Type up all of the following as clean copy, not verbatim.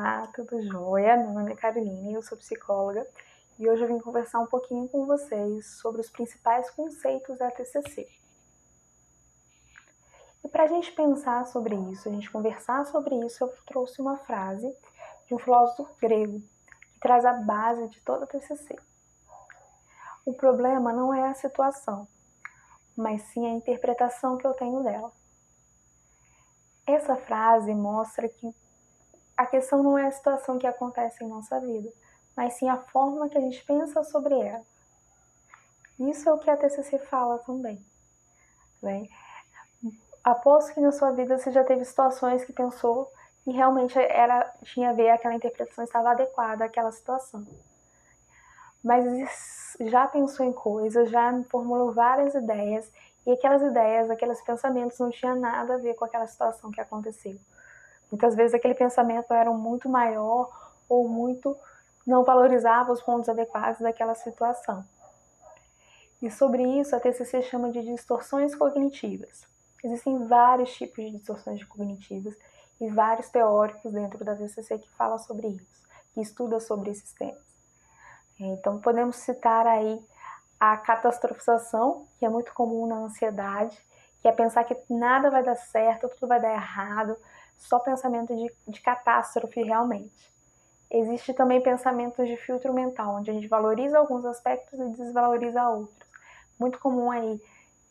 Olá, tudo jóia? Meu nome é Caroline, eu sou psicóloga e hoje eu vim conversar um pouquinho com vocês sobre os principais conceitos da TCC. E para a gente pensar sobre isso, a gente conversar sobre isso, eu trouxe uma frase de um filósofo grego que traz a base de toda a TCC. O problema não é a situação, mas sim a interpretação que eu tenho dela. Essa frase mostra que a questão não é a situação que acontece em nossa vida, mas sim a forma que a gente pensa sobre ela. Isso é o que a TCC fala também. Né? Aposto que na sua vida você já teve situações que pensou e realmente tinha a ver, aquela interpretação estava adequada àquela situação. Mas já pensou em coisas, já formulou várias ideias e aquelas ideias, aqueles pensamentos não tinham nada a ver com aquela situação que aconteceu. Muitas vezes aquele pensamento era muito maior ou muito não valorizava os pontos adequados daquela situação. E sobre isso a TCC chama de distorções cognitivas. Existem vários tipos de distorções cognitivas e vários teóricos dentro da TCC que falam sobre isso, que estudam sobre esses temas. Então podemos citar aí a catastrofização, que é muito comum na ansiedade, que é pensar que nada vai dar certo, tudo vai dar errado, só pensamento de catástrofe realmente. Existe também pensamentos de filtro mental, onde a gente valoriza alguns aspectos e desvaloriza outros. Muito comum aí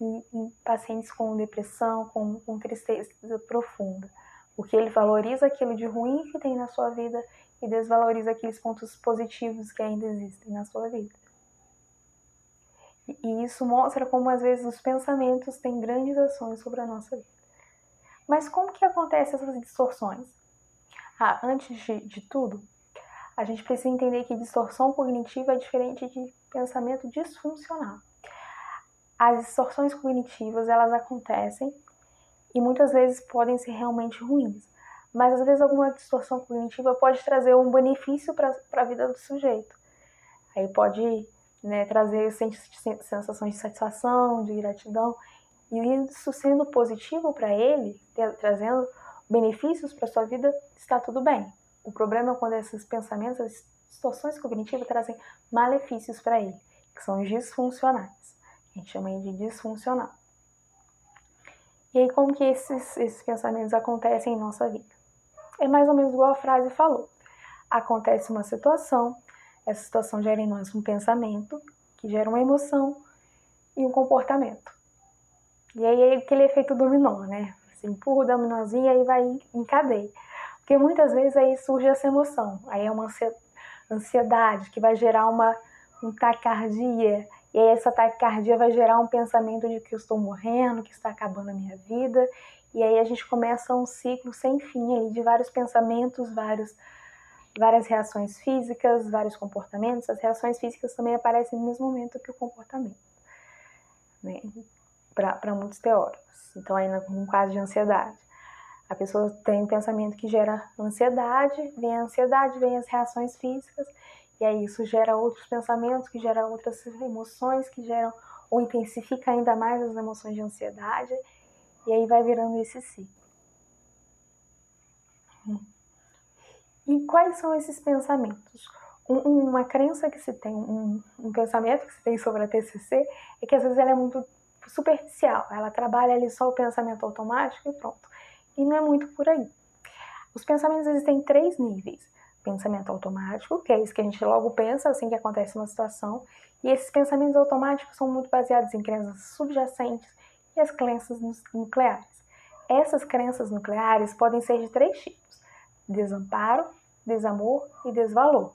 em pacientes com depressão, com tristeza profunda, porque ele valoriza aquilo de ruim que tem na sua vida e desvaloriza aqueles pontos positivos que ainda existem na sua vida. E isso mostra como às vezes os pensamentos têm grandes ações sobre a nossa vida. Mas como que acontecem essas distorções? Antes de tudo, a gente precisa entender que distorção cognitiva é diferente de pensamento disfuncional. As distorções cognitivas, elas acontecem e muitas vezes podem ser realmente ruins. Mas às vezes alguma distorção cognitiva pode trazer um benefício para a vida do sujeito. Aí pode, né, trazer sensações de satisfação, de gratidão, e isso sendo positivo para ele, trazendo benefícios para sua vida, está tudo bem. O problema é quando esses pensamentos, as distorções cognitivas trazem malefícios para ele, que são os disfuncionais. A gente chama de disfuncional. E aí como que esses pensamentos acontecem em nossa vida? É mais ou menos igual a frase falou. Acontece uma situação, essa situação gera em nós um pensamento, que gera uma emoção e um comportamento. E aí é aquele efeito dominó, né? Você empurra o dominózinho e aí vai em cadeia. Porque muitas vezes aí surge essa emoção. Aí é uma ansiedade que vai gerar uma taquicardia. E aí essa taquicardia vai gerar um pensamento de que eu estou morrendo, que está acabando a minha vida. E aí a gente começa um ciclo sem fim ali de vários pensamentos, várias reações físicas, vários comportamentos. As reações físicas também aparecem no mesmo momento que o comportamento, né? Para muitos teóricos. Então, aí num caso de ansiedade, a pessoa tem um pensamento que gera ansiedade, vem as reações físicas, e aí isso gera outros pensamentos, que geram outras emoções, que geram ou intensifica ainda mais as emoções de ansiedade, e aí vai virando esse ciclo. E quais são esses pensamentos? Uma crença que se tem, um pensamento que se tem sobre a TCC é que às vezes ela é muito superficial, ela trabalha ali só o pensamento automático e pronto. E não é muito por aí. Os pensamentos existem em 3 níveis. Pensamento automático, que é isso que a gente logo pensa assim que acontece uma situação, e esses pensamentos automáticos são muito baseados em crenças subjacentes e as crenças nucleares. Essas crenças nucleares podem ser de 3 tipos: desamparo, desamor e desvalor.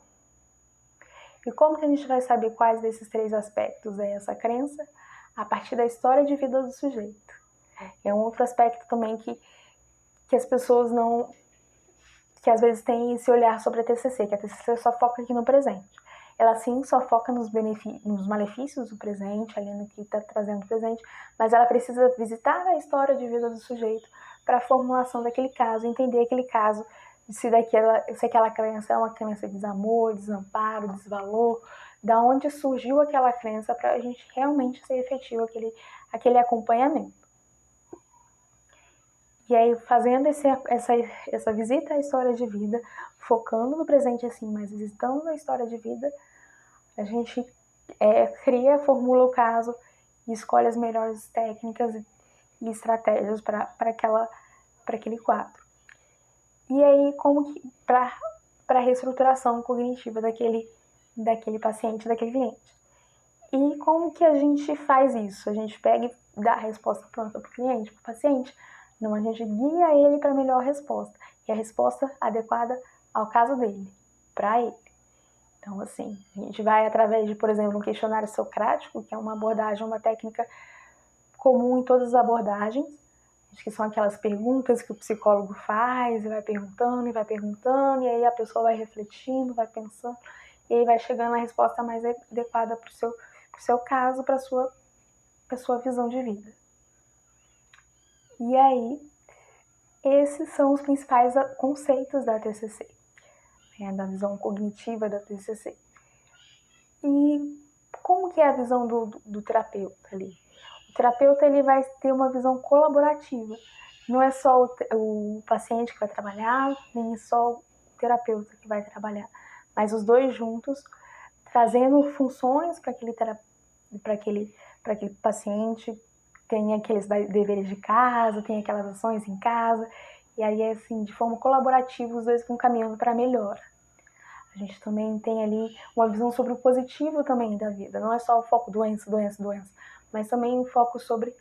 E como que a gente vai saber quais desses 3 aspectos é essa crença? A partir da história de vida do sujeito. É um outro aspecto também que as pessoas não... que às vezes tem esse olhar sobre a TCC, que a TCC só foca aqui no presente. Ela sim só foca nos malefícios do presente, ali no que está trazendo o presente, mas ela precisa visitar a história de vida do sujeito para a formulação daquele caso, entender aquele caso, se aquela crença é uma crença de desamor, desamparo, desvalor, da onde surgiu aquela crença para a gente realmente ser efetivo aquele acompanhamento. E aí, fazendo essa visita à história de vida, focando no presente assim, mas visitando na história de vida, a gente cria, formula o caso e escolhe as melhores técnicas e estratégias para aquele quadro. E aí, como que para a reestruturação cognitiva daquele paciente, daquele cliente. E como que a gente faz isso? A gente pega e dá a resposta pronta para o cliente, para o paciente? Não, a gente guia ele para a melhor resposta, e a resposta adequada ao caso dele, para ele. Então, assim, a gente vai através de, por exemplo, um questionário socrático, que é uma abordagem, uma técnica comum em todas as abordagens, que são aquelas perguntas que o psicólogo faz, e vai perguntando, e aí a pessoa vai refletindo, vai pensando, e aí vai chegando na resposta mais adequada para o seu caso, para a sua visão de vida. E aí, esses são os principais conceitos da TCC, da visão cognitiva da TCC. E como que é a visão do terapeuta ali? O terapeuta ele vai ter uma visão colaborativa. Não é só o paciente que vai trabalhar, nem só o terapeuta que vai trabalhar, mas os dois juntos, trazendo funções para aquele paciente, tem aqueles deveres de casa, tem aquelas ações em casa, e aí, assim, de forma colaborativa, os dois vão caminhando para a melhora. A gente também tem ali uma visão sobre o positivo também da vida. Não é só o foco doença, doença, doença, mas também o foco sobre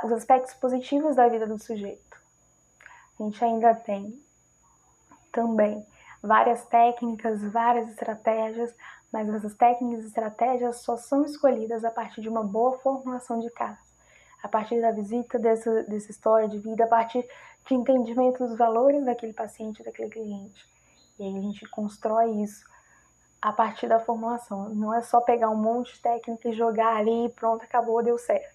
os aspectos positivos da vida do sujeito. A gente ainda tem também várias técnicas, várias estratégias, mas essas técnicas e estratégias só são escolhidas a partir de uma boa formulação de caso, a partir da visita dessa história de vida, a partir de entendimento dos valores daquele paciente, daquele cliente. E aí a gente constrói isso a partir da formulação. Não é só pegar um monte de técnica e jogar ali e pronto, acabou, deu certo.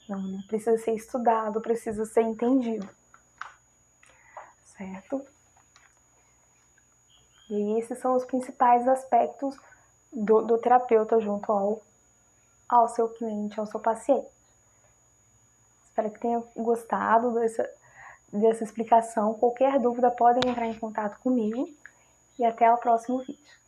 Não, precisa ser estudado, precisa ser entendido. Certo? E esses são os principais aspectos do terapeuta junto ao seu cliente, ao seu paciente. Espero que tenha gostado dessa explicação. Qualquer dúvida, podem entrar em contato comigo. E até o próximo vídeo.